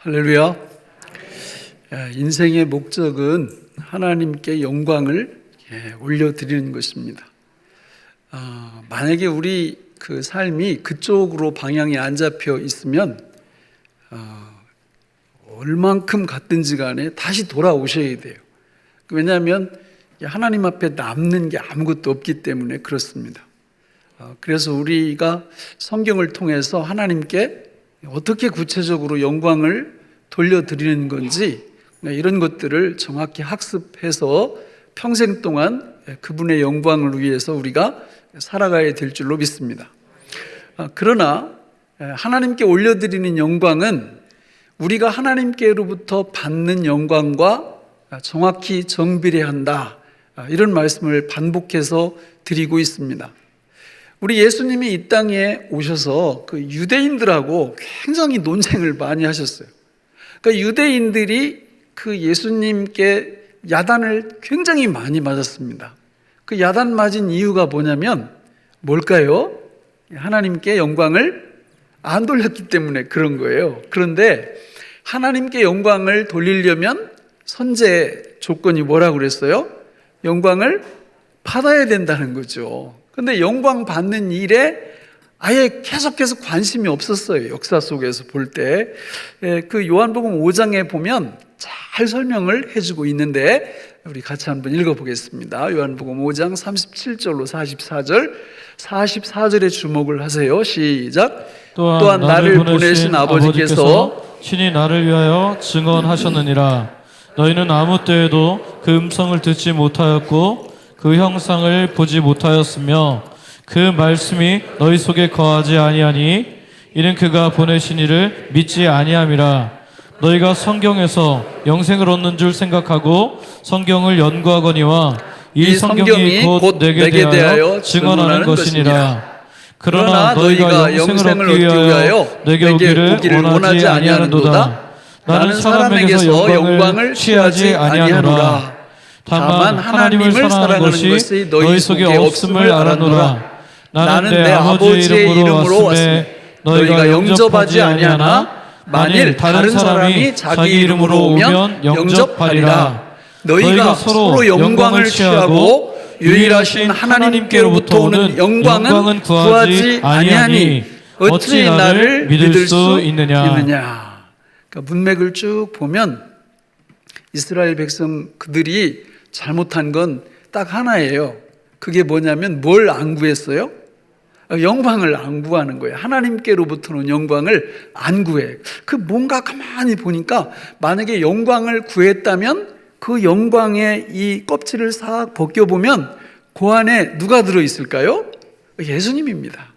할렐루야. 인생의 목적은 하나님께 영광을 올려드리는 것입니다. 만약에 우리 그 삶이 그쪽으로 방향이 안 잡혀 있으면 얼만큼 갔든지 간에 다시 돌아오셔야 돼요. 왜냐하면 하나님 앞에 남는 게 아무것도 없기 때문에 그렇습니다. 그래서 우리가 성경을 통해서 하나님께 어떻게 구체적으로 영광을 돌려드리는 건지 이런 것들을 정확히 학습해서 평생 동안 그분의 영광을 위해서 우리가 살아가야 될 줄로 믿습니다. 그러나 하나님께 올려드리는 영광은 우리가 하나님께로부터 받는 영광과 정확히 정비례한다, 이런 말씀을 반복해서 드리고 있습니다. 우리 예수님이 이 땅에 오셔서 그 유대인들하고 굉장히 논쟁을 많이 하셨어요. 그러니까 유대인들이 그 예수님께 야단을 굉장히 많이 맞았습니다. 그 야단 맞은 이유가 뭐냐면 뭘까요? 하나님께 영광을 안 돌렸기 때문에 그런 거예요. 그런데 하나님께 영광을 돌리려면 선제 조건이 뭐라고 그랬어요? 영광을 받아야 된다는 거죠. 근데 영광 받는 일에 아예 계속해서 관심이 없었어요. 역사 속에서 볼 때. 그 요한복음 5장에 보면 잘 설명을 해주고 있는데 우리 같이 한번 읽어보겠습니다. 요한복음 5장 37절로 44절, 44절에 주목을 하세요. 시작. 또한 나를 보내신 아버지께서 친히 나를 위하여 증언하셨느니라. 너희는 아무 때에도 그 음성을 듣지 못하였고 그 형상을 보지 못하였으며 그 말씀이 너희 속에 거하지 아니하니 이는 그가 보내신 이를 믿지 아니함이라. 너희가 성경에서 영생을 얻는 줄 생각하고 성경을 연구하거니와 이 성경이 곧 내게 대하여 증언하는 것이니라. 그러나 너희가 영생을 얻기 위하여 내게 오기를 원하지 아니하는도다. 나는 사람에게서 영광을 취하지 아니하노라. 다만 하나님을 사랑하는 것이 너희 속에 없음을 알아노라. 나는 내 아버지의 이름으로 왔으되 너희가 영접하지 아니하나 만일 다른 사람이 자기 이름으로 오면 영접하리라. 너희가 서로 영광을 취하고 유일하신 하나님께로부터 오는 영광은 구하지 아니하니 어찌 나를 믿을 수 있느냐. 그러니까 문맥을 쭉 보면 이스라엘 백성 그들이 잘못한 건 딱 하나예요. 그게 뭐냐면 뭘 안 구했어요? 영광을 안 구하는 거예요. 하나님께로부터는 영광을 안 구해. 그 뭔가 가만히 보니까 만약에 영광을 구했다면 그 영광의 이 껍질을 싹 벗겨보면 그 안에 누가 들어있을까요? 예수님입니다.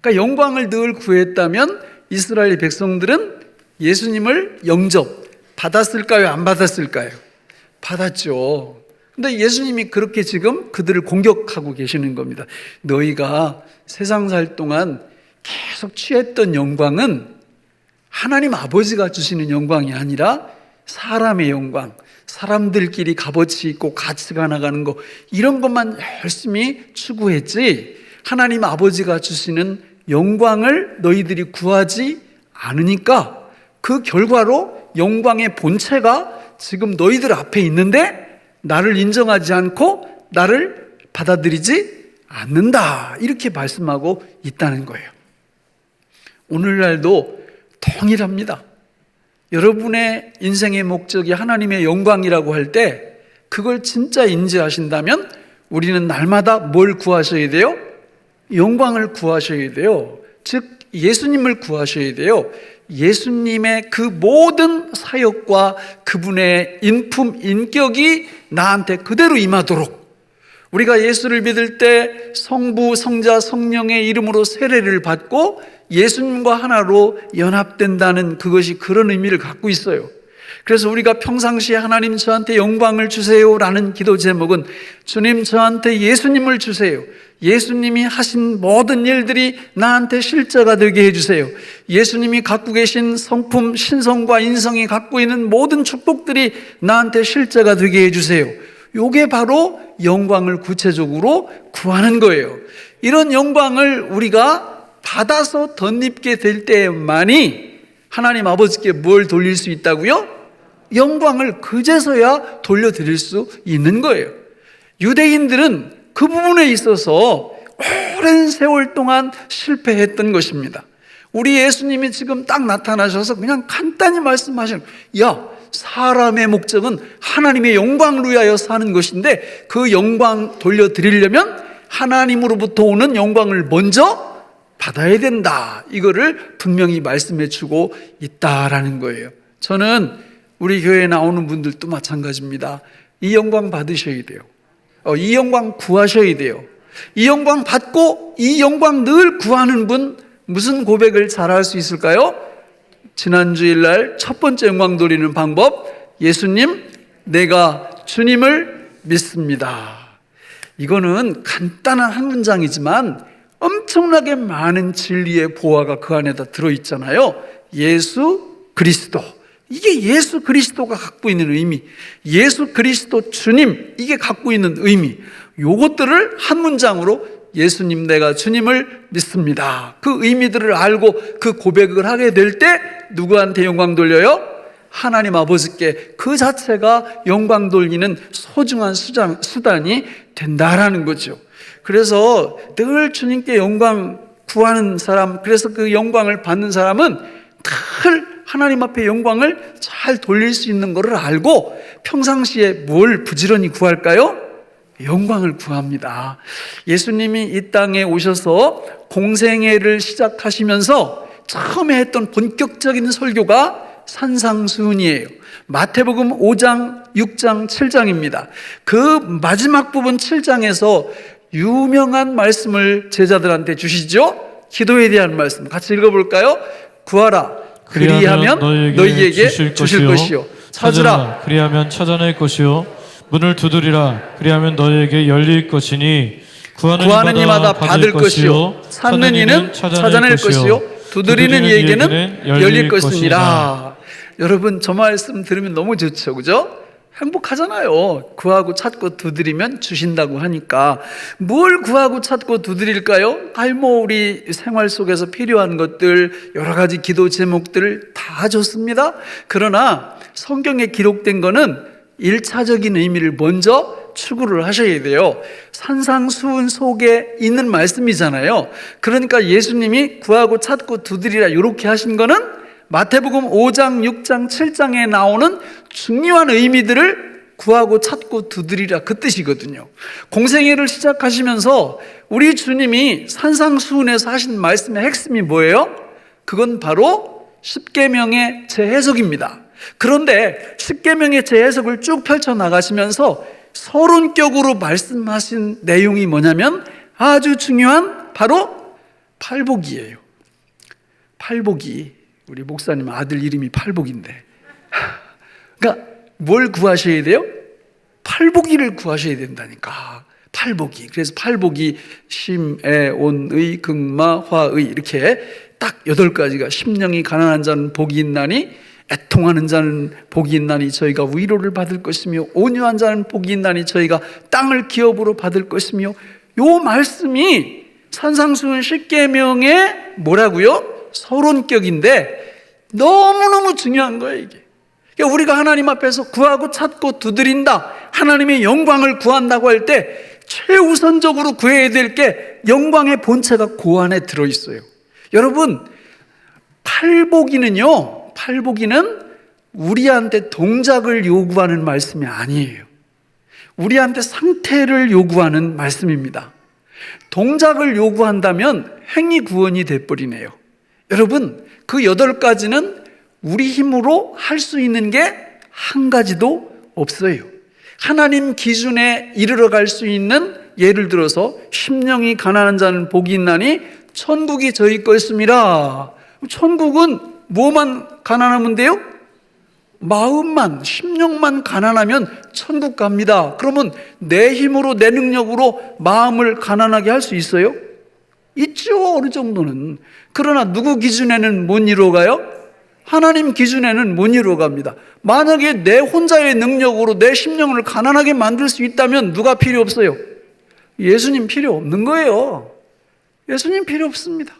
그러니까 영광을 늘 구했다면 이스라엘 백성들은 예수님을 영접 받았을까요? 안 받았을까요? 받았죠. 근데 예수님이 그렇게 지금 그들을 공격하고 계시는 겁니다. 너희가 세상 살 동안 계속 취했던 영광은 하나님 아버지가 주시는 영광이 아니라 사람의 영광, 사람들끼리 값어치 있고 가치가 나가는 거, 이런 것만 열심히 추구했지 하나님 아버지가 주시는 영광을 너희들이 구하지 않으니까 그 결과로 영광의 본체가 지금 너희들 앞에 있는데 나를 인정하지 않고 나를 받아들이지 않는다, 이렇게 말씀하고 있다는 거예요. 오늘날도 동일합니다. 여러분의 인생의 목적이 하나님의 영광이라고 할 때 그걸 진짜 인지하신다면 우리는 날마다 뭘 구하셔야 돼요? 영광을 구하셔야 돼요. 즉 예수님을 구하셔야 돼요. 예수님의 그 모든 사역과 그분의 인품, 인격이 나한테 그대로 임하도록, 우리가 예수를 믿을 때 성부, 성자, 성령의 이름으로 세례를 받고 예수님과 하나로 연합된다는 그것이 그런 의미를 갖고 있어요. 그래서 우리가 평상시에 하나님 저한테 영광을 주세요라는 기도 제목은 주님 저한테 예수님을 주세요. 예수님이 하신 모든 일들이 나한테 실제가 되게 해주세요. 예수님이 갖고 계신 성품, 신성과 인성이 갖고 있는 모든 축복들이 나한테 실제가 되게 해주세요. 이게 바로 영광을 구체적으로 구하는 거예요. 이런 영광을 우리가 받아서 덧입게 될 때만이 하나님 아버지께 뭘 돌릴 수 있다고요? 영광을 그제서야 돌려드릴 수 있는 거예요. 유대인들은 그 부분에 있어서 오랜 세월 동안 실패했던 것입니다. 우리 예수님이 지금 딱 나타나셔서 그냥 간단히 말씀하시는, 야, 사람의 목적은 하나님의 영광을 위하여 사는 것인데 그 영광 돌려드리려면 하나님으로부터 오는 영광을 먼저 받아야 된다. 이거를 분명히 말씀해 주고 있다라는 거예요. 저는 우리 교회에 나오는 분들도 마찬가지입니다. 이 영광 받으셔야 돼요. 이 영광 구하셔야 돼요. 이 영광 받고 이 영광 늘 구하는 분, 무슨 고백을 잘할 수 있을까요? 지난 주일날 첫 번째 영광 돌리는 방법, 예수님, 내가 주님을 믿습니다. 이거는 간단한 한 문장이지만 엄청나게 많은 진리의 보화가 그 안에다 들어있잖아요. 예수 그리스도, 이게 예수 그리스도가 갖고 있는 의미, 예수 그리스도 주님, 이게 갖고 있는 의미, 요것들을 한 문장으로 예수님, 내가 주님을 믿습니다, 그 의미들을 알고 그 고백을 하게 될 때 누구한테 영광 돌려요? 하나님 아버지께. 그 자체가 영광 돌리는 소중한 수단이 된다라는 거죠. 그래서 늘 주님께 영광 구하는 사람, 그래서 그 영광을 받는 사람은 늘 하나님 앞에 영광을 잘 돌릴 수 있는 것을 알고 평상시에 뭘 부지런히 구할까요? 영광을 구합니다. 예수님이 이 땅에 오셔서 공생애를 시작하시면서 처음에 했던 본격적인 설교가 산상수훈이에요. 마태복음 5장, 6장, 7장입니다. 그 마지막 부분 7장에서 유명한 말씀을 제자들한테 주시죠. 기도에 대한 말씀 같이 읽어볼까요? 구하라, 그리하면 너희에게 주실 것이요. 찾으라, 그리하면 찾아낼 것이요. 문을 두드리라, 그리하면 너희에게 열릴 것이니 구하는 이마다 받을 것이요. 찾는 이는 찾아낼 것이요. 두드리는 이에게는 열릴 것이니라. 여러분, 저 말씀 들으면 너무 좋죠, 그죠? 행복하잖아요. 구하고 찾고 두드리면 주신다고 하니까. 뭘 구하고 찾고 두드릴까요? 우리 생활 속에서 필요한 것들, 여러 가지 기도 제목들 다 좋습니다. 그러나 성경에 기록된 거는 1차적인 의미를 먼저 추구를 하셔야 돼요. 산상수훈 속에 있는 말씀이잖아요. 그러니까 예수님이 구하고 찾고 두드리라 이렇게 하신 거는 마태복음 5장, 6장, 7장에 나오는 중요한 의미들을 구하고 찾고 두드리라, 그 뜻이거든요. 공생애를 시작하시면서 우리 주님이 산상수훈에서 하신 말씀의 핵심이 뭐예요? 그건 바로 십계명의 재해석입니다. 그런데 십계명의 재해석을 쭉 펼쳐나가시면서 서론격으로 말씀하신 내용이 뭐냐면 아주 중요한 바로 팔복이에요. 팔복이, 우리 목사님 아들 이름이 팔복인데, 그러니까 뭘 구하셔야 돼요? 팔복이를 구하셔야 된다니까. 팔복이. 그래서 팔복이 심애 온의 극마 화의 이렇게 딱 8가지가, 심령이 가난한 자는 복이 있나니, 애통하는 자는 복이 있나니 저희가 위로를 받을 것이며, 온유한 자는 복이 있나니 저희가 땅을 기업으로 받을 것이며, 요 말씀이 산상수훈 십계명의 뭐라고요? 서론격인데 너무너무 중요한 거예요, 이게. 그러니까 우리가 하나님 앞에서 구하고 찾고 두드린다, 하나님의 영광을 구한다고 할 때 최우선적으로 구해야 될 게 영광의 본체가 그 안에 들어있어요. 여러분, 팔복이는요, 팔복이는 우리한테 동작을 요구하는 말씀이 아니에요. 우리한테 상태를 요구하는 말씀입니다. 동작을 요구한다면 행위 구원이 돼버리네요. 여러분, 그 8가지는 우리 힘으로 할 수 있는 게 한 가지도 없어요. 하나님 기준에 이르러 갈 수 있는, 예를 들어서 심령이 가난한 자는 복이 있나니 천국이 저희 것입니다. 천국은 뭐만 가난하면 돼요? 마음만, 심령만 가난하면 천국 갑니다. 그러면 내 힘으로, 내 능력으로 마음을 가난하게 할 수 있어요? 있죠, 어느 정도는. 그러나 누구 기준에는 못 이루어가요? 하나님 기준에는 못 이루어갑니다. 만약에 내 혼자의 능력으로 내 심령을 가난하게 만들 수 있다면 누가 필요 없어요? 예수님 필요 없는 거예요. 예수님 필요 없습니다.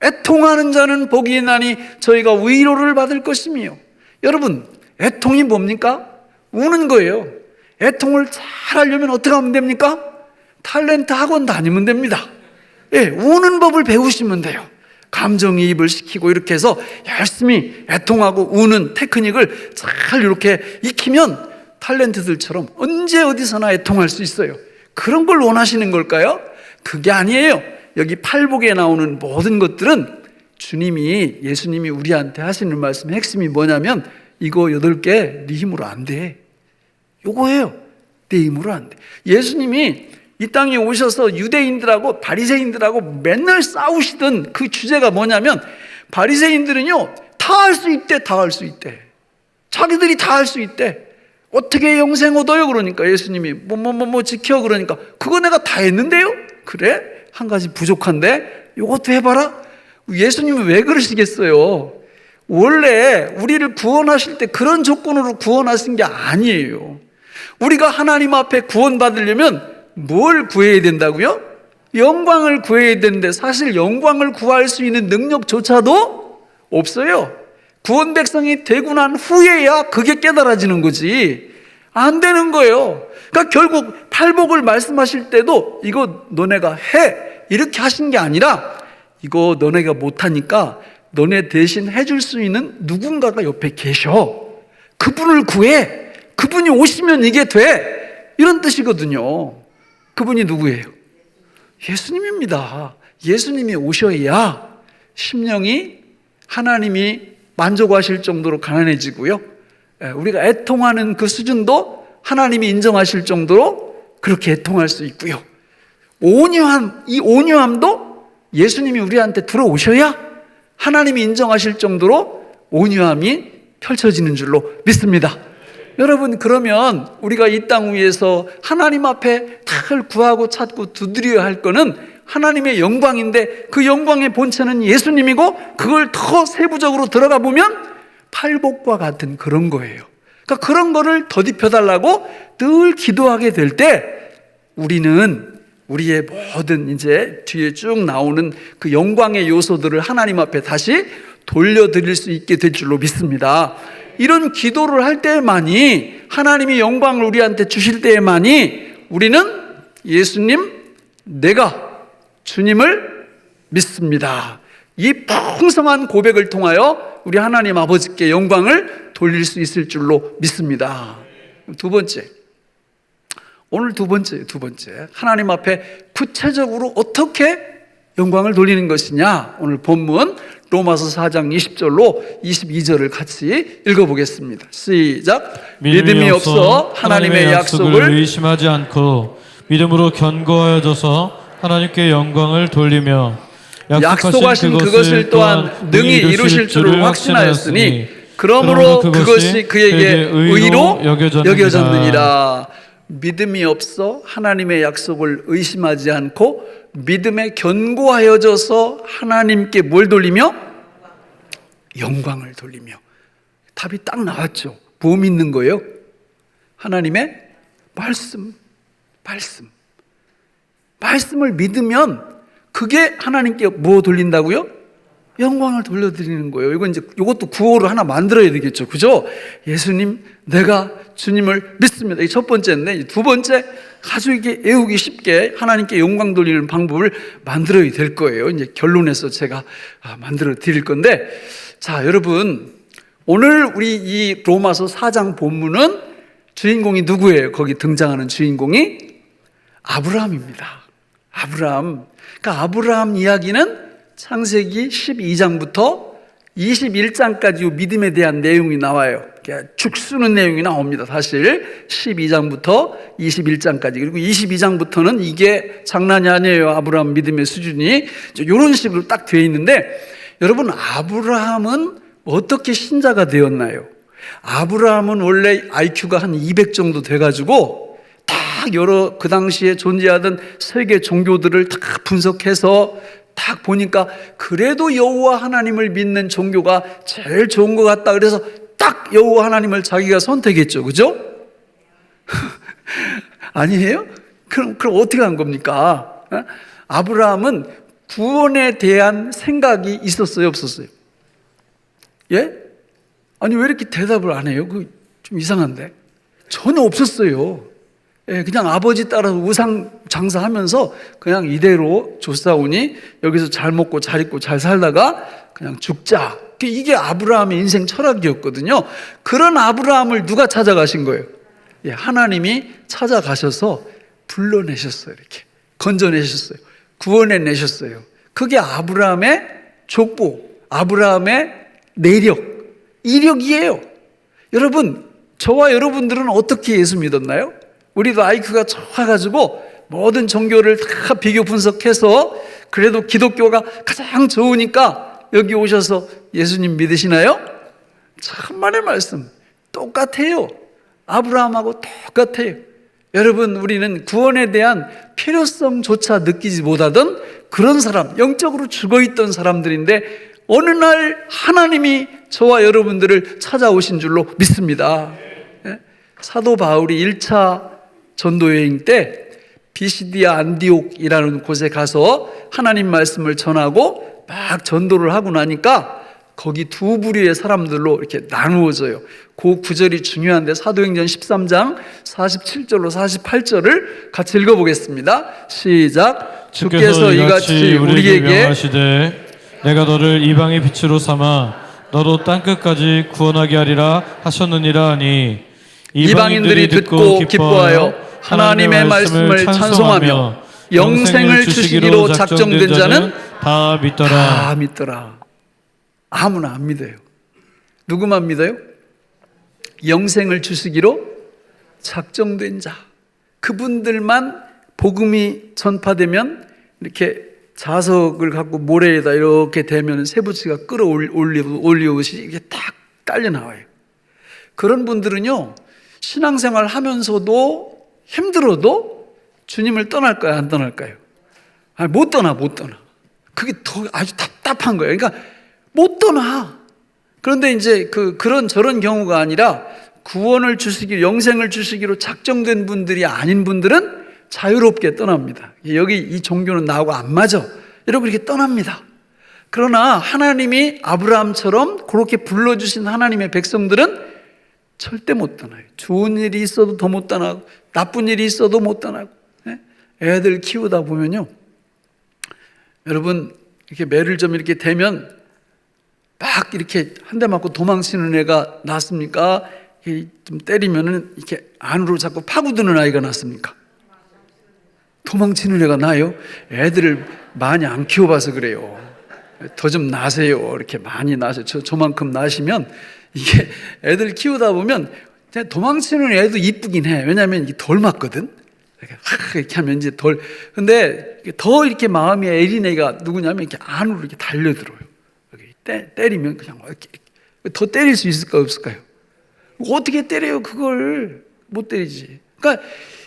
애통하는 자는 복이 있나니 저희가 위로를 받을 것이며. 여러분, 애통이 뭡니까? 우는 거예요. 애통을 잘 하려면 어떻게 하면 됩니까? 탤런트 학원 다니면 됩니다. 예, 우는 법을 배우시면 돼요. 감정이입을 시키고 이렇게 해서 열심히 애통하고 우는 테크닉을 잘 이렇게 익히면 탤런트들처럼 언제 어디서나 애통할 수 있어요. 그런 걸 원하시는 걸까요? 그게 아니에요. 여기 팔복에 나오는 모든 것들은 예수님이 우리한테 하시는 말씀의 핵심이 뭐냐면 이거 8개 네 힘으로 안 돼. 요거예요. 내 힘으로 안 돼. 예수님이 이 땅에 오셔서 유대인들하고 바리새인들하고 맨날 싸우시던 그 주제가 뭐냐면 바리새인들은요 다 할 수 있대. 다 할 수 있대. 자기들이 다 할 수 있대. 어떻게 영생 얻어요? 그러니까 예수님이 뭐 지켜. 그러니까 그거 내가 다 했는데요? 그래? 한 가지 부족한데 이것도 해봐라. 예수님은 왜 그러시겠어요? 원래 우리를 구원하실 때 그런 조건으로 구원하신 게 아니에요. 우리가 하나님 앞에 구원받으려면 뭘 구해야 된다고요? 영광을 구해야 되는데 사실 영광을 구할 수 있는 능력조차도 없어요. 구원 백성이 되고 난 후에야 그게 깨달아지는 거지 안 되는 거예요. 그러니까 결국 팔복을 말씀하실 때도 이거 너네가 해 이렇게 하신 게 아니라 이거 너네가 못하니까 너네 대신 해줄 수 있는 누군가가 옆에 계셔. 그분을 구해. 그분이 오시면 이게 돼. 이런 뜻이거든요. 그분이 누구예요? 예수님입니다. 예수님이 오셔야 심령이 하나님이 만족하실 정도로 가난해지고요. 우리가 애통하는 그 수준도 하나님이 인정하실 정도로 그렇게 애통할 수 있고요. 이 온유함도 예수님이 우리한테 들어오셔야 하나님이 인정하실 정도로 온유함이 펼쳐지는 줄로 믿습니다. 여러분, 그러면 우리가 이 땅 위에서 하나님 앞에 탁을 구하고 찾고 두드려야 할 거는 하나님의 영광인데 그 영광의 본체는 예수님이고 그걸 더 세부적으로 들어가 보면 팔복과 같은 그런 거예요. 그러니까 그런 거를 더딥혀달라고 늘 기도하게 될 때 우리는 우리의 모든 이제 뒤에 쭉 나오는 그 영광의 요소들을 하나님 앞에 다시 돌려드릴 수 있게 될 줄로 믿습니다. 이런 기도를 할 때만이 하나님이 영광을 우리한테 주실 때만이 우리는 예수님, 내가 주님을 믿습니다. 이 풍성한 고백을 통하여 우리 하나님 아버지께 영광을 돌릴 수 있을 줄로 믿습니다. 두 번째, 오늘 두 번째 하나님 앞에 구체적으로 어떻게 영광을 돌리는 것이냐. 오늘 본문 로마서 4장 20절로 22절을 같이 읽어보겠습니다. 시작. 믿음이 없어 하나님의 약속을 의심하지 않고 믿음으로 견고하여져서 하나님께 영광을 돌리며 약속하신 그것을 또한 능히 이루실 줄을 확신하였으니 그러므로 그것이 그에게 의로 여겨졌느니라. 믿음이 없어 하나님의 약속을 의심하지 않고 믿음에 견고하여져서 하나님께 뭘 돌리며? 영광을 돌리며. 답이 딱 나왔죠. 뭐 믿는 거예요? 하나님의 말씀을 믿으면 그게 하나님께 뭐 돌린다고요? 영광을 돌려드리는 거예요. 이것도 구호를 하나 만들어야 되겠죠. 그죠? 예수님, 내가 주님을 믿습니다. 이 첫 번째인데, 이 두 번째, 아주 이게 외우기 쉽게 하나님께 영광 돌리는 방법을 만들어야 될 거예요. 이제 결론에서 제가 만들어 드릴 건데, 자, 여러분, 오늘 우리 이 로마서 4장 본문은 주인공이 누구예요? 거기 등장하는 주인공이 아브라함입니다. 아브라함. 그러니까 아브라함 이야기는 창세기 12장부터 21장까지 믿음에 대한 내용이 나와요. 죽쓰는 내용이 나옵니다. 사실 12장부터 21장까지. 그리고 22장부터는 이게 장난이 아니에요. 아브라함 믿음의 수준이 이런 식으로 딱 되어 있는데, 여러분, 아브라함은 어떻게 신자가 되었나요? 아브라함은 원래 IQ가 한 200 정도 돼가지고 딱 여러 그 당시에 존재하던 세계 종교들을 다 분석해서 딱 보니까 그래도 여호와 하나님을 믿는 종교가 제일 좋은 것 같다. 그래서 딱 여호와 하나님을 자기가 선택했죠. 그죠? 아니에요? 그럼 어떻게 한 겁니까? 아브라함은 구원에 대한 생각이 있었어요, 없었어요? 예? 아니 왜 이렇게 대답을 안 해요? 그 좀 이상한데. 전혀 없었어요. 예, 그냥 아버지 따라서 우상 장사하면서 그냥 이대로 조사오니 여기서 잘 먹고 잘 입고 잘 살다가 그냥 죽자. 이게 아브라함의 인생 철학이었거든요. 그런 아브라함을 누가 찾아가신 거예요? 예, 하나님이 찾아가셔서 불러내셨어요. 이렇게 건져내셨어요. 구원해내셨어요. 그게 아브라함의 족보, 아브라함의 내력, 이력이에요. 여러분, 저와 여러분들은 어떻게 예수 믿었나요? 우리도 IQ가 좋아가지고 모든 종교를 다 비교 분석해서 그래도 기독교가 가장 좋으니까 여기 오셔서 예수님 믿으시나요? 천만의 말씀 똑같아요. 아브라함하고 똑같아요. 여러분, 우리는 구원에 대한 필요성조차 느끼지 못하던 그런 사람, 영적으로 죽어있던 사람들인데 어느 날 하나님이 저와 여러분들을 찾아오신 줄로 믿습니다. 사도 바울이 1차 전도여행 때 비시디아 안디옥이라는 곳에 가서 하나님 말씀을 전하고 막 전도를 하고 나니까 거기 두 부류의 사람들로 이렇게 나누어져요. 그 구절이 중요한데 사도행전 13장 47절로 48절을 같이 읽어보겠습니다. 시작. 주께서 이같이 우리에게 명하시되 내가 너를 이방의 빛으로 삼아 너로 땅끝까지 구원하게 하리라 하셨느니라 하니 이방인들이 듣고 기뻐하여 하나님의 말씀을 찬송하며 영생을 주시기로 작정된 자는 다 믿더라. 다 믿더라. 아무나 안 믿어요. 누구만 믿어요? 영생을 주시기로 작정된 자. 그분들만 복음이 전파되면 이렇게 자석을 갖고 모래에다 이렇게 대면 새부치가 끌어올리듯이 이게 딱 딸려 나와요. 그런 분들은요, 신앙생활 하면서도 힘들어도 주님을 떠날까요? 안 떠날까요? 아니, 못 떠나. 그게 더 아주 답답한 거예요. 그러니까 못 떠나. 그런데 이제 그런 저런 경우가 아니라 구원을 주시기로, 영생을 주시기로 작정된 분들이 아닌 분들은 자유롭게 떠납니다. 여기 이 종교는 나하고 안 맞아. 이러고 이렇게 떠납니다. 그러나 하나님이 아브라함처럼 그렇게 불러주신 하나님의 백성들은 절대 못 떠나요. 좋은 일이 있어도 더 못 떠나고 나쁜 일이 있어도 못 떠나고. 애들 키우다 보면요, 여러분 이렇게 매를 좀 이렇게 대면 막 이렇게 한 대 맞고 도망치는 애가 낳습니까? 좀 때리면은 이렇게 안으로 자꾸 파고드는 아이가 낳습니까? 도망치는 애가 나요? 애들을 많이 안 키워봐서 그래요. 더 좀 나세요. 이렇게 많이 나세요. 저만큼 나시면 이게 애들 키우다 보면 도망치는 애도 이쁘긴 해. 왜냐하면 이게 덜 맞거든. 이렇게 하면 이제 덜. 근데 더 이렇게 마음이 애린 애가 누구냐면 이렇게 안으로 이렇게 달려들어요. 때리면 그냥 이렇게 더 때릴 수 있을까요, 없을까요? 어떻게 때려요? 그걸 못 때리지. 그러니까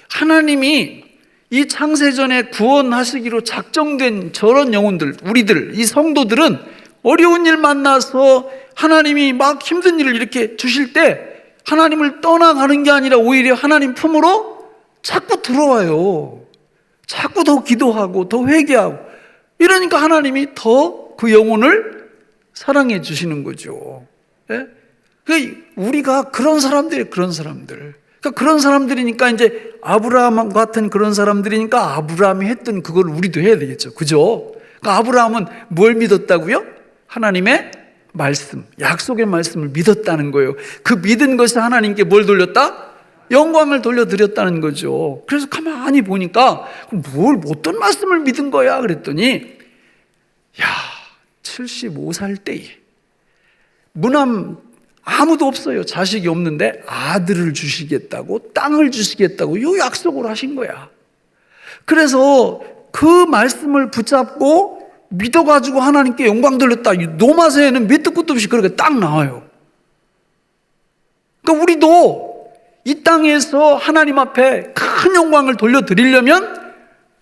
하나님이 이 창세전에 구원하시기로 작정된 저런 영혼들, 우리들, 이 성도들은 어려운 일 만나서 하나님이 막 힘든 일을 이렇게 주실 때 하나님을 떠나가는 게 아니라 오히려 하나님 품으로 자꾸 들어와요. 자꾸 더 기도하고 더 회개하고 이러니까 하나님이 더 그 영혼을 사랑해 주시는 거죠. 예? 우리가 그런 사람들. 그러니까 그런 사람들이니까 이제 아브라함 같은 그런 사람들이니까 아브라함이 했던 그걸 우리도 해야 되겠죠. 그죠? 그러니까 아브라함은 뭘 믿었다고요? 하나님의 말씀, 약속의 말씀을 믿었다는 거예요. 그 믿은 것이 하나님께 뭘 돌렸다? 영광을 돌려드렸다는 거죠. 그래서 가만히 보니까 뭘 어떤 말씀을 믿은 거야? 그랬더니 75살 때에 무남 아무도 없어요. 자식이 없는데 아들을 주시겠다고, 땅을 주시겠다고 이 약속을 하신 거야. 그래서 그 말씀을 붙잡고 믿어가지고 하나님께 영광 돌렸다. 노마세에는 밑도 끝도 없이 그렇게 딱 나와요. 그러니까 우리도 이 땅에서 하나님 앞에 큰 영광을 돌려드리려면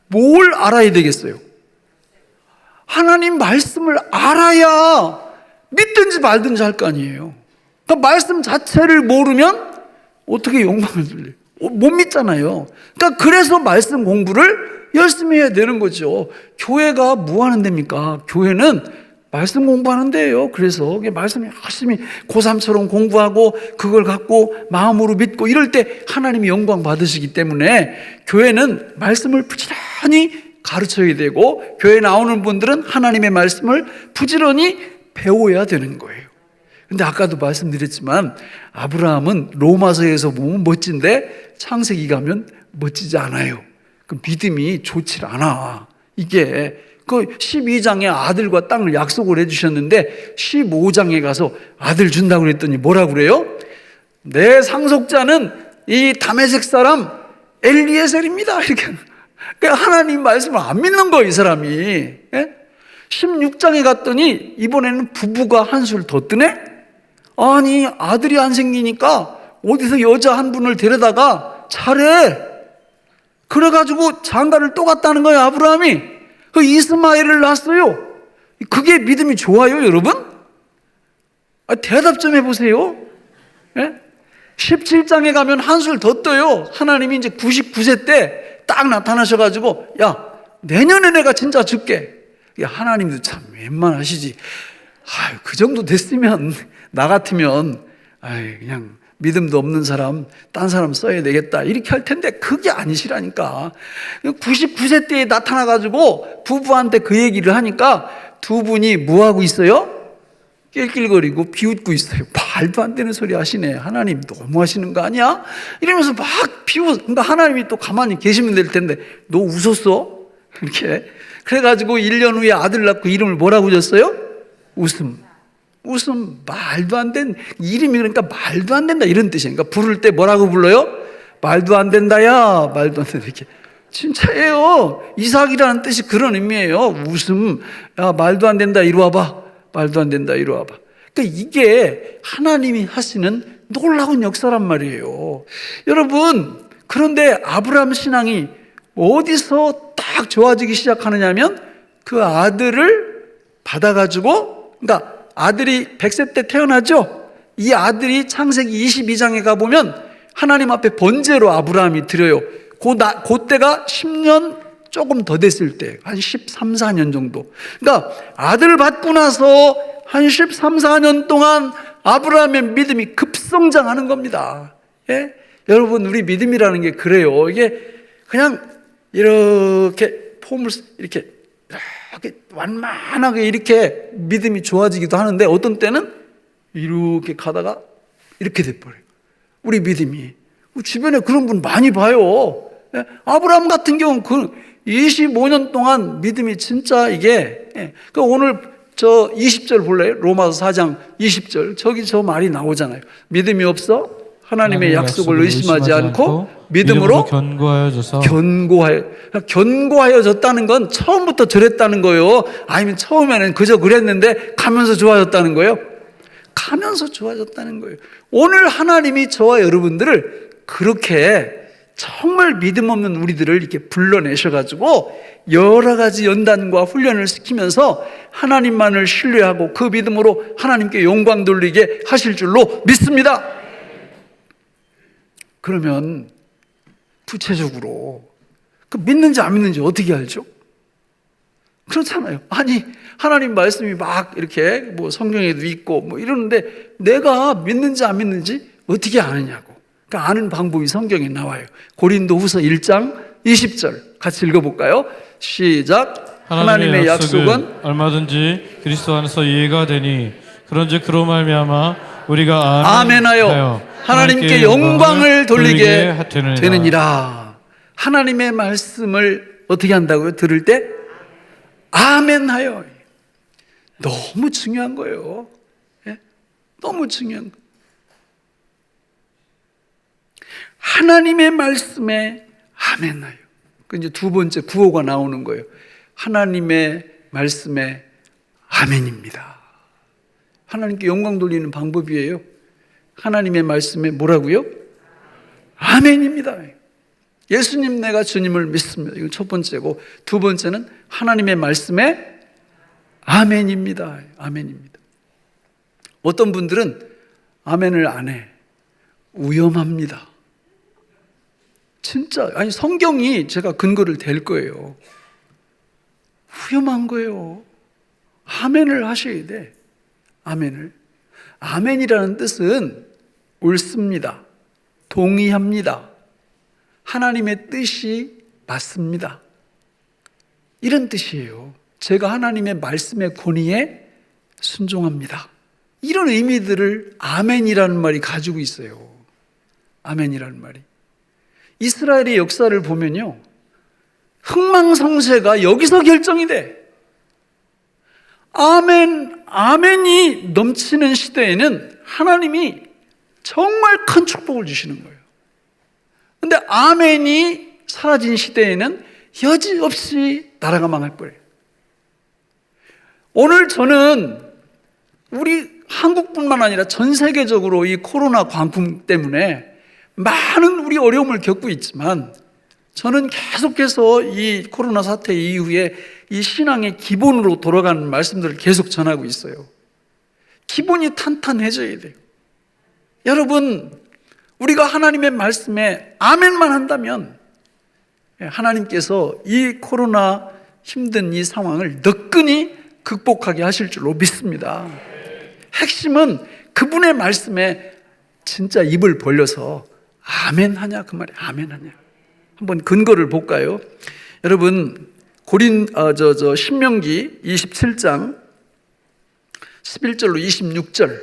뭘 알아야 되겠어요? 하나님 말씀을 알아야 믿든지 말든지 할 거 아니에요. 그러니까 말씀 자체를 모르면 어떻게 영광을 돌려요? 못 믿잖아요. 그러니까 그래서 말씀 공부를 열심히 해야 되는 거죠. 교회가 뭐 하는 데입니까? 교회는 말씀 공부하는 데예요. 그래서 말씀 열심히 고3처럼 공부하고 그걸 갖고 마음으로 믿고 이럴 때 하나님이 영광 받으시기 때문에 교회는 말씀을 부지런히 가르쳐야 되고, 교회 나오는 분들은 하나님의 말씀을 부지런히 배워야 되는 거예요. 근데 아까도 말씀드렸지만 아브라함은 로마서에서 보면 멋진데 창세기 가면 멋지지 않아요. 그 믿음이 좋질 않아. 이게 그 12장에 아들과 땅을 약속을 해주셨는데 15장에 가서 아들 준다고 그랬더니 뭐라고 그래요? 내 상속자는 이 다메섹 사람 엘리에셀입니다. 이렇게. 그러니까 하나님 말씀을 안 믿는 거예요, 이 사람이. 예? 16장에 갔더니 이번에는 부부가 한술 더 뜨네? 아니, 아들이 안 생기니까 어디서 여자 한 분을 데려다가 잘해. 그래가지고 장가를 또 갔다는 거예요, 아브라함이. 그 이스마엘을 낳았어요. 그게 믿음이 좋아요, 여러분? 대답 좀 해보세요. 예? 17장에 가면 한술 더 떠요. 하나님이 이제 99세 때 딱 나타나셔가지고, 야, 내년에 내가 진짜 줄게. 야, 하나님도 참 웬만하시지. 그 정도 됐으면 나 같으면 그냥 믿음도 없는 사람 딴 사람 써야 되겠다 이렇게 할 텐데 그게 아니시라니까. 99세 때에 나타나가지고 부부한테 그 얘기를 하니까 두 분이 뭐하고 있어요? 낄낄거리고 비웃고 있어요. 말도 안 되는 소리 하시네. 하나님 너무 하시는 거 아니야? 이러면서 막 비웃어. 그러니까 하나님이 또 가만히 계시면 될 텐데 너 웃었어? 이렇게. 그래가지고 1년 후에 아들 낳고 이름을 뭐라고 줬어요? 웃음. 말도 안 된 이름이, 그러니까 말도 안 된다 이런 뜻이에요. 그러니까 부를 때 뭐라고 불러요? 말도 안 된다야. 말도 안 된다 이렇게. 진짜예요. 이삭이라는 뜻이 그런 의미예요. 웃음. 야, 말도 안 된다 이리 와봐. 말도 안 된다 이리 와봐. 그러니까 이게 하나님이 하시는 놀라운 역사란 말이에요. 여러분, 그런데 아브라함 신앙이 어디서 딱 좋아지기 시작하느냐면 그 아들을 받아가지고, 그러니까 아들이 100세 때 태어나죠. 이 아들이 창세기 22장에 가보면 하나님 앞에 번제로 아브라함이 드려요. 그때가 10년 조금 더 됐을 때, 한 13, 14년 정도. 그러니까 아들 받고 나서 한 13, 14년 동안 아브라함의 믿음이 급성장하는 겁니다. 예? 여러분, 우리 믿음이라는 게 그래요. 이게 그냥 이렇게 폼을 이렇게 완만하게 이렇게 믿음이 좋아지기도 하는데 어떤 때는 이렇게 가다가 이렇게 돼버려요. 우리 믿음이. 주변에 그런 분 많이 봐요. 예? 아브라함 같은 경우는 그 25년 동안 믿음이 진짜 이게, 그 오늘 저 20절 볼래요? 로마서 4장 20절. 저기 저 말이 나오잖아요. 믿음이 없어 하나님의 약속을 의심하지 않고 믿음으로 견고하여졌다는 건 처음부터 저랬다는 거예요? 아니면 처음에는 그저 그랬는데 가면서 좋아졌다는 거예요? 가면서 좋아졌다는 거예요. 오늘 하나님이 저와 여러분들을 그렇게 정말 믿음 없는 우리들을 이렇게 불러내셔가지고 여러 가지 연단과 훈련을 시키면서 하나님만을 신뢰하고 그 믿음으로 하나님께 영광 돌리게 하실 줄로 믿습니다. 그러면 구체적으로 그 믿는지 안 믿는지 어떻게 알죠? 그렇잖아요. 아니, 하나님 말씀이 막 이렇게 뭐 성경에도 있고 뭐 이러는데 내가 믿는지 안 믿는지 어떻게 아느냐고. 그러니까 아는 방법이 성경에 나와요. 고린도후서 1장 20절 같이 읽어볼까요? 시작. 하나님의 약속은 얼마든지 그리스도 안에서 이해가 되니 그런즉 그로 말미암아 우리가 아멘하여 하나님께 영광을 돌리게 되느니라. 하나님의 말씀을 어떻게 한다고요? 들을 때 아멘하여. 너무 중요한 거예요. 예? 너무 중요한 거예요. 하나님의 말씀에 아멘하여. 그 이제 두 번째 구호가 나오는 거예요. 하나님의 말씀에 아멘입니다. 하나님께 영광 돌리는 방법이에요. 하나님의 말씀에 뭐라고요? 아멘입니다. 예수님 내가 주님을 믿습니다. 이건 첫 번째고, 두 번째는 하나님의 말씀에 아멘입니다. 아멘입니다. 어떤 분들은 아멘을 안 해. 위험합니다. 진짜 아니 성경이 제가 근거를 댈 거예요. 위험한 거예요. 아멘을 하셔야 돼. 아멘을. 아멘이라는 뜻은 옳습니다. 동의합니다. 하나님의 뜻이 맞습니다. 이런 뜻이에요. 제가 하나님의 말씀의 권위에 순종합니다. 이런 의미들을 아멘이라는 말이 가지고 있어요. 아멘이라는 말이. 이스라엘의 역사를 보면요, 흥망성쇠가 여기서 결정이 돼. 아멘이 넘치는 시대에는 하나님이 정말 큰 축복을 주시는 거예요. 근데 아멘이 사라진 시대에는 여지없이 나라가 망할 거예요. 오늘 저는 우리 한국뿐만 아니라 전 세계적으로 이 코로나 광풍 때문에 많은 우리 어려움을 겪고 있지만, 저는 계속해서 이 코로나 사태 이후에 이 신앙의 기본으로 돌아가는 말씀들을 계속 전하고 있어요. 기본이 탄탄해져야 돼요. 여러분, 우리가 하나님의 말씀에 아멘만 한다면 하나님께서 이 코로나 힘든 이 상황을 너끈히 극복하게 하실 줄로 믿습니다. 핵심은 그분의 말씀에 진짜 입을 벌려서 아멘 하냐 그 말이에요. 아멘 하냐. 한번 근거를 볼까요? 여러분, 신명기 27장 11절로 26절,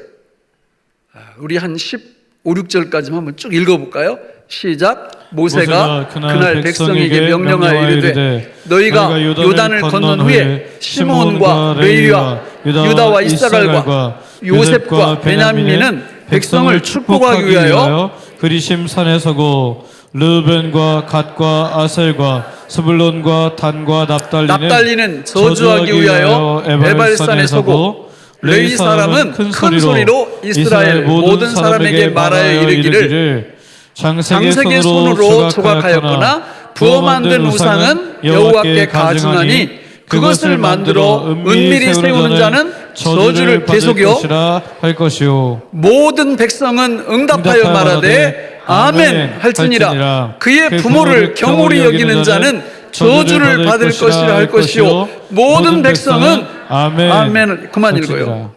우리 한 15, 16절까지 한번 쭉 읽어볼까요? 시작. 모세가 그날 백성에게 명령하여 이르되 너희가 요단을 건넌 후에 시므온과 레위와 유다와 이사갈과 요셉과 베냐민은 백성을 축복하기 위하여 그리심 산에 서고, 르벤과 갓과 아셀과 스불론과 단과 납달리는 저주하기 위하여 에발산에 서고, 레위 사람은 큰 소리로 이스라엘 모든 사람에게 말하여 이르기를 장색의 손으로 조각하였거나 부어 만든 우상은 여호와께 가증하니 그것을 만들어 은밀히 세우는 자는 저주를 계속여 할 것이요, 모든 백성은 응답하여 말하되 아멘 할지니라. 그의 부모를 경홀히 여기는 자는 저주를 받을 것이라 할 것이요, 모든 백성은 아멘. 그만 읽어요.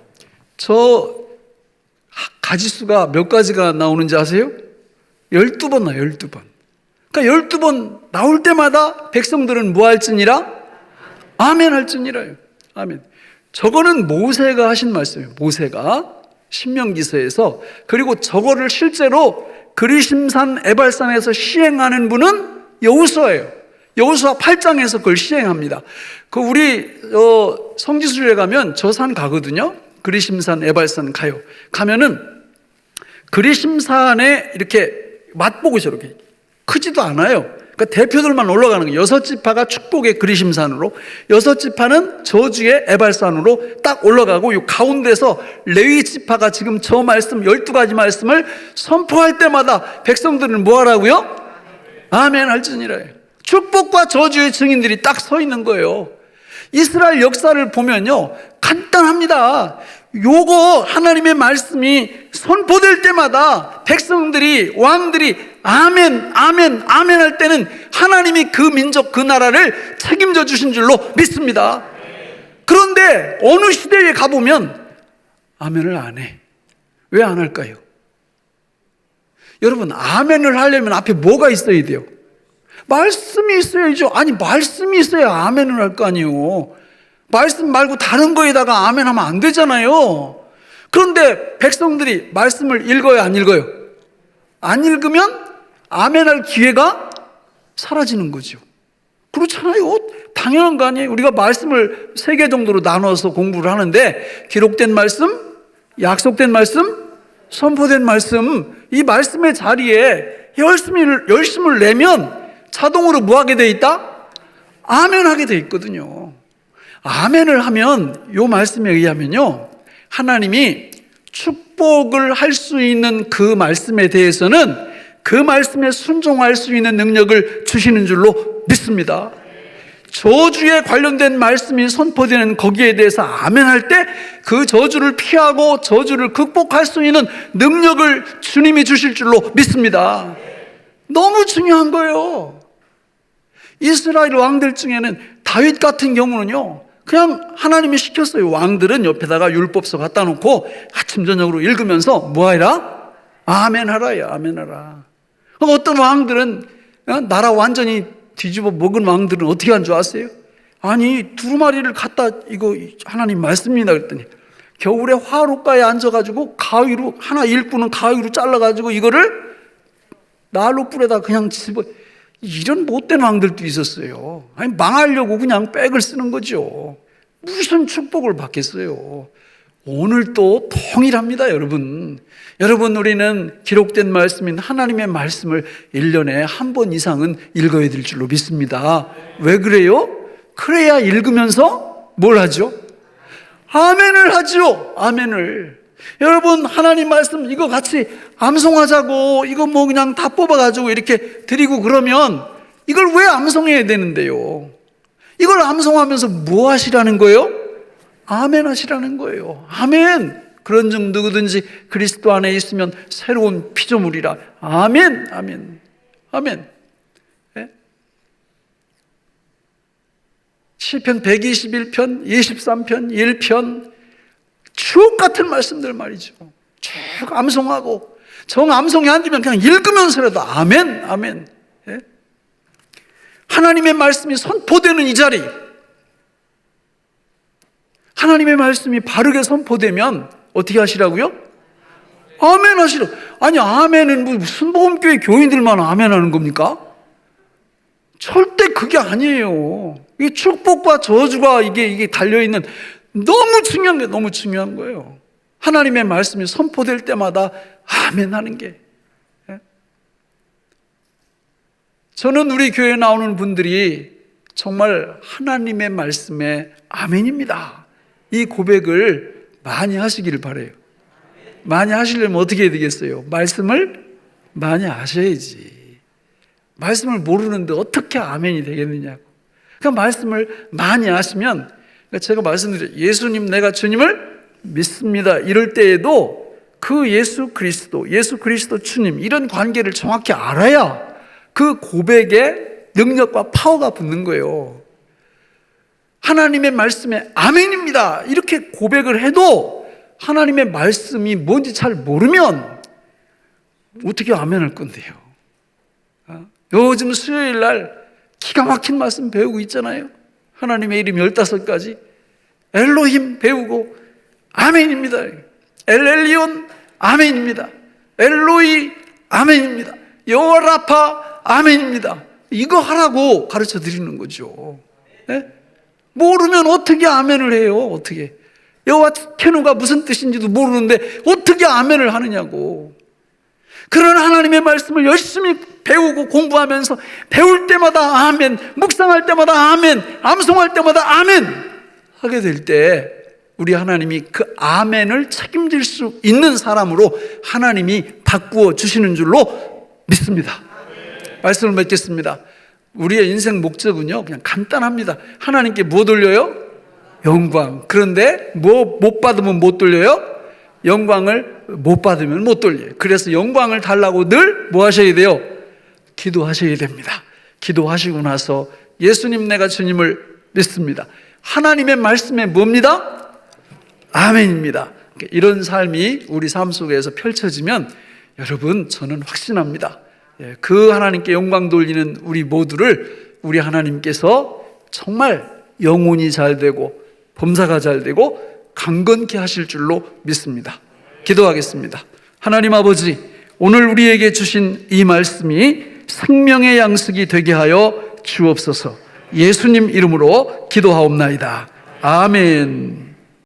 저 가지수가 몇 가지가 나오는지 아세요? 12번 나와요. 12번. 그러니까 12번 나올 때마다 백성들은 뭐 할지니라? 아멘 할지니라요. 아멘. 저거는 모세가 하신 말씀이에요. 모세가 신명기서에서. 그리고 저거를 실제로 그리심산 에발산에서 시행하는 분은 여호수아예요. 여호수아 8장에서 그걸 시행합니다. 그 우리 성지순례 가면 저 산 가거든요. 그리심산 에발산 가요. 가면은 그리심산에 이렇게 맛보고 저렇게 크지도 않아요. 그러니까 대표들만 올라가는 거예요. 6지파가 축복의 그리심산으로, 6지파는 저주의 에발산으로 딱 올라가고, 이 가운데서 레위 지파가 지금 저 말씀 12가지 말씀을 선포할 때마다 백성들은 뭐 하라고요? 아멘 할지니라요. 축복과 저주의 증인들이 딱 서 있는 거예요. 이스라엘 역사를 보면요, 간단합니다. 요거 하나님의 말씀이 선포될 때마다 백성들이, 왕들이 아멘, 아멘, 아멘 할 때는 하나님이 그 민족, 그 나라를 책임져 주신 줄로 믿습니다. 그런데 어느 시대에 가보면 아멘을 안 해. 왜 안 할까요? 여러분, 아멘을 하려면 앞에 뭐가 있어야 돼요? 말씀이 있어야죠. 아니, 말씀이 있어야 아멘을 할 거 아니에요. 말씀 말고 다른 거에다가 아멘 하면 안 되잖아요. 그런데 백성들이 말씀을 읽어요, 안 읽어요? 안 읽으면 아멘 할 기회가 사라지는 거죠. 그렇잖아요. 당연한 거 아니에요. 우리가 말씀을 3개 정도로 나눠서 공부를 하는데, 기록된 말씀, 약속된 말씀, 선포된 말씀, 이 말씀의 자리에 열심을 내면 자동으로 뭐 하게 돼 있다? 아멘 하게 돼 있거든요. 아멘을 하면, 요 말씀에 의하면요, 하나님이 축복을 할 수 있는 그 말씀에 대해서는 그 말씀에 순종할 수 있는 능력을 주시는 줄로 믿습니다. 저주에 관련된 말씀이 선포되는 거기에 대해서 아멘 할 때 그 저주를 피하고 저주를 극복할 수 있는 능력을 주님이 주실 줄로 믿습니다. 너무 중요한 거예요. 이스라엘 왕들 중에는 다윗 같은 경우는요, 그냥 하나님이 시켰어요. 왕들은 옆에다가 율법서 갖다 놓고 아침 저녁으로 읽으면서 뭐하라? 아멘 하라요. 아멘 하라. 그럼 어떤 왕들은, 나라 완전히 뒤집어 먹은 왕들은 어떻게 한 줄 아세요? 아니, 두루마리를 갖다, 이거 하나님 말씀입니다 그랬더니 겨울에 화롯가에 앉아가지고 가위로, 하나 일꾼은 가위로 잘라가지고 이거를 난로 불에다 그냥 집어, 이런 못된 왕들도 있었어요. 아니, 망하려고 그냥 백을 쓰는 거죠. 무슨 축복을 받겠어요. 오늘도 동일합니다, 여러분. 여러분, 우리는 기록된 말씀인 하나님의 말씀을 1년에 한 번 이상은 읽어야 될 줄로 믿습니다. 왜 그래요? 그래야 읽으면서 뭘 하죠? 아멘을 하죠. 아멘을. 여러분, 하나님 말씀 이거 같이 암송하자고, 이거 뭐 그냥 다 뽑아가지고 이렇게 드리고 그러면 이걸 왜 암송해야 되는데요? 이걸 암송하면서 뭐 하시라는 거예요? 아멘 하시라는 거예요. 아멘. 그런 중 누구든지 그리스도 안에 있으면 새로운 피조물이라. 아멘. 아멘. 아멘. 네? 시편 121편, 23편, 1편 주옥 같은 말씀들 말이죠. 쭉 암송하고 정 암송이 안 되면 그냥 읽으면서라도 아멘, 아멘. 예? 하나님의 말씀이 선포되는 이 자리, 하나님의 말씀이 바르게 선포되면 어떻게 하시라고요? 아멘 하시라. 아니, 아멘은 무슨 복음교회 교인들만 아멘 하는 겁니까? 절대 그게 아니에요. 이 축복과 저주가 이게 달려있는 너무 중요한 거예요. 하나님의 말씀이 선포될 때마다 아멘 하는 게. 저는 우리 교회에 나오는 분들이 정말 하나님의 말씀에 아멘입니다, 이 고백을 많이 하시기를 바라요. 많이 하시려면 어떻게 해야 되겠어요? 말씀을 많이 아셔야지. 말씀을 모르는데 어떻게 아멘이 되겠느냐고. 그 말씀을 많이 아시면, 제가 말씀드려요. 예수님, 내가 주님을 믿습니다 이럴 때에도 그 예수 그리스도 주님, 이런 관계를 정확히 알아야 그 고백에 능력과 파워가 붙는 거예요. 하나님의 말씀에 아멘입니다 이렇게 고백을 해도 하나님의 말씀이 뭔지 잘 모르면 어떻게 아멘할 건데요? 요즘 수요일 날 기가 막힌 말씀 배우고 있잖아요. 하나님의 이름 15가지 엘로힘 배우고 아멘입니다. 엘엘리온 아멘입니다. 엘로이 아멘입니다. 여호와 라파 아멘입니다. 이거 하라고 가르쳐 드리는 거죠. 네? 모르면 어떻게 아멘을 해요? 어떻게? 여호와 츠케누가 무슨 뜻인지도 모르는데 어떻게 아멘을 하느냐고. 그런 하나님의 말씀을 열심히 배우고 공부하면서 배울 때마다 아멘, 묵상할 때마다 아멘, 암송할 때마다 아멘 하게 될 때 우리 하나님이 그 아멘을 책임질 수 있는 사람으로 하나님이 바꾸어 주시는 줄로 믿습니다. 말씀을 맺겠습니다. 우리의 인생 목적은요, 그냥 간단합니다. 하나님께 뭐 돌려요? 영광. 그런데 뭐 못 받으면 못 돌려요? 영광을 못 받으면 못 돌려요. 그래서 영광을 달라고 늘 뭐 하셔야 돼요? 기도하셔야 됩니다. 기도하시고 나서 예수님, 내가 주님을 믿습니다. 하나님의 말씀에 뭡니다? 아멘입니다. 이런 삶이 우리 삶 속에서 펼쳐지면 여러분, 저는 확신합니다. 그 하나님께 영광 돌리는 우리 모두를 우리 하나님께서 정말 영혼이 잘 되고 범사가 잘 되고 강건케 하실 줄로 믿습니다. 기도하겠습니다. 하나님 아버지, 오늘 우리에게 주신 이 말씀이 생명의 양식이 되게 하여 주옵소서. 예수님 이름으로 기도하옵나이다. 아멘.